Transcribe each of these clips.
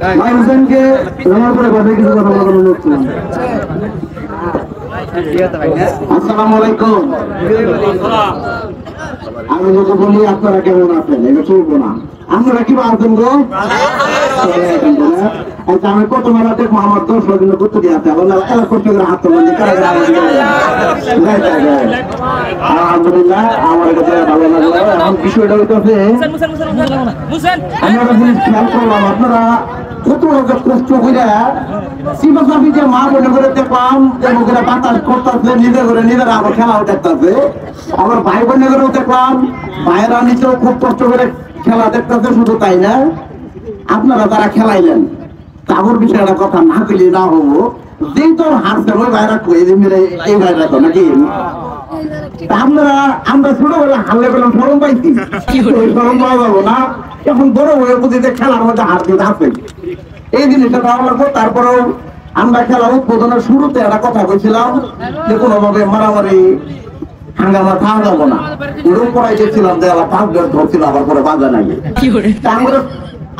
ভাই হোসেনকে আমার করে কথা কিছু কথা বলার অনুরোধ করলাম। আসসালামু আলাইকুম। আমি যদি বলি আপনারা কেমন আছেন এটা চলবো না। আপনারা কি আছেন গো? আচ্ছা আমি কত মেলা দেখবো আমার 10 দিন করতে দিয়ে আছে আবার করতে গেলে হাত তোলেন আলহামদুলিল্লাহ আমার কাছে ভালো লাগলো। এখন বিষয়টা হইতেছে আমরা জিনিস খেয়াল করলাম আপনারা কত কষ্ট করে সিমাসাফি যে মা মনে করে দেখলাম যে বাতাস করতেছে নিজে করে নিজেরা আবার খেলাও দেখতেছে। আবার ভাই বোনের করেও দেখলাম ভাইয়েরা নিচেও খুব কষ্ট করে খেলা দেখতেছে। শুধু তাই না আপনারা তারা খেলাইলেন তাগর বিষয়টা কথা না পেলে না হবো যেই তো হারছে ওই ভাইরা কই মিলে এই ভাইরা তো নাকি আপনারা আমরা ছোটবেলা হারলে পেলাম সরম পাইছি সরম পাওয়া যাবো না। এখন বড় হয়ে বুঝিতে খেলার মধ্যে হার দিতে আছে এই জিনিসটা ভালো লাগবো। তারপরেও আমরা খেলার উদ্বোধনের শুরুতে একটা কথা বলছিলাম যে কোনোভাবে মারামারি হাঙ্গামা খাওয়া যাবো না। ওরকম পড়াই গেছিলাম যে আবার 5 বের ধরছিল আবার পরে বাজা নাই।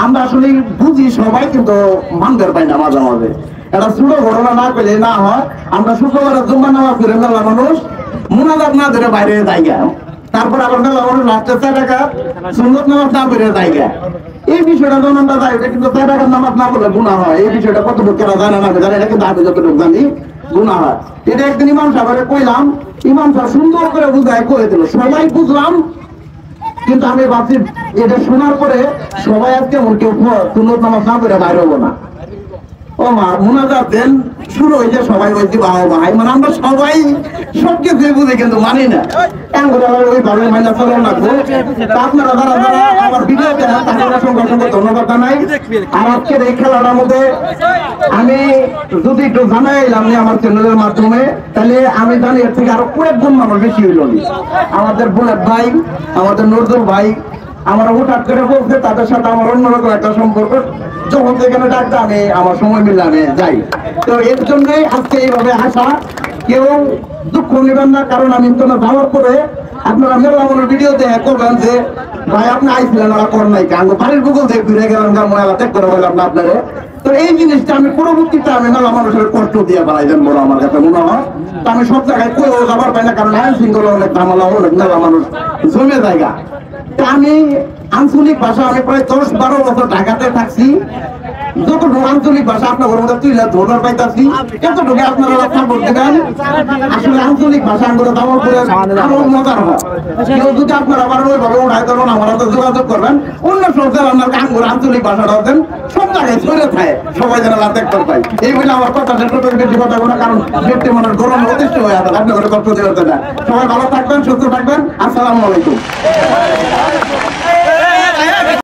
আমরা আসলে বুঝি সবাই কিন্তু মানতে পাই না মাঝে মাঝে এটা ছোট ঘটনা না পেলে না হয়। আমরা শুক্রবার জুম্মা নামাজ করে মেলা মানুষ মুনাজাত না ধরে বাইরে জায়গা তারপর আবার মেলা মানুষ লাস্টে 4 টাকা সুন্নত নামাজ না করে জায়গা এই বিষয়টা যখন আমরা যাই কিন্তু 4 টাকার নামাজ না করলে গুণা হয়। এই বিষয়টা কতটুকু কেনা জানে না জানে এটা কিন্তু আমি যতটুকু জানি গুণা হয়। এটা একদিন ইমাম সাহেবের কইলাম ইমাম সাহেব সুন্দর করে বুঝায় কয়ে দিল সবাই বুঝলাম। কিন্তু আমি ভাবছি এটা শোনার পরে সবাই আজকে কেউ সুন্নত নামাজ না করে বাইরে হবো না। ও মা মুনাজাত দেন শুরু হয়েছে সবাই বলছি বাবা ভাই মানে আমরা সবাই সবকিছু বুঝে কিন্তু মানি না ওইভাবে মাইনা চলার লাগবো। আপনারা যারা যারা আমার ভিডিও দেখেন তাদের অসংখ্য অসংখ্য ধন্যবাদ জানাই। আর আজকের এই খেলাটার মধ্যে আমি যদি একটু জানাইলাম আমার চ্যানেলের মাধ্যমে তাহলে আমি জানি এর থেকে আরো কয়েক গুণ মানুষ বেশি হইল। আমাদের বুলেট ভাই আমাদের নজরুল ভাই আমার হুঠাৎ করে বলছে তাদের সাথে আমার অন্যরকম একটা সম্পর্ক যখন যেখানে ডাকতে আমি আমার সময় মিললে আমি যাই। তো এর জন্যই আজকে এইভাবে আসা কেউ দুঃখ নেবেন না কারণ আমি তো না যাওয়ার পরে আপনারা মেলা আমার ভিডিও দেখে করবেন যে ভাই আপনি আইছিলেন ওরা কর নাই কারণ বাড়ির গুগল থেকে ঘুরে গেলাম মেলা ত্যাগ করে বললাম না আপনারে। তো এই জিনিসটা আমি পরবর্তীতে আমি মেলা মানুষের কষ্ট দিয়ে বাড়াইছেন বড় আমার কাছে মনে হয়। তো আমি সব জায়গায় কেউ যাবার পাই না কারণ আইন শৃঙ্খলা অনেক ঝামেলা অনেক মেলা মানুষ জমে জায়গা। আমি আঞ্চলিক ভাষা আমি প্রায় 10-12 বছর ঢাকাতে থাকছি। যতটুকু আঞ্চলিক ভাষা আপনার মধ্যে তুইলে ধরবার পাইতাছি এতটুকু আপনারা সাপোর্ট দেবেন। আসলে আঞ্চলিক ভাষা আমরা দাবার করে আরো মজার হয়। কেউ যদি আপনারা আবার ওইভাবে উঠাই দেবেন আমার হাতে যোগাযোগ করবেন অন্য সব জেলা আপনার আঙ্গুর আঞ্চলিক ভাষাটা দেন সব জায়গায় ছড়ে থাকে সবাই যেন দেখতে পাই। এই বলে আমার কথা বেশি কথা বলা কারণ ব্যক্তি মনের গরম অতিষ্ঠ হয়ে আছে আপনার কষ্ট দেওয়া না। সবাই ভালো থাকবেন সুস্থ থাকবেন। আসসালামু আলাইকুম।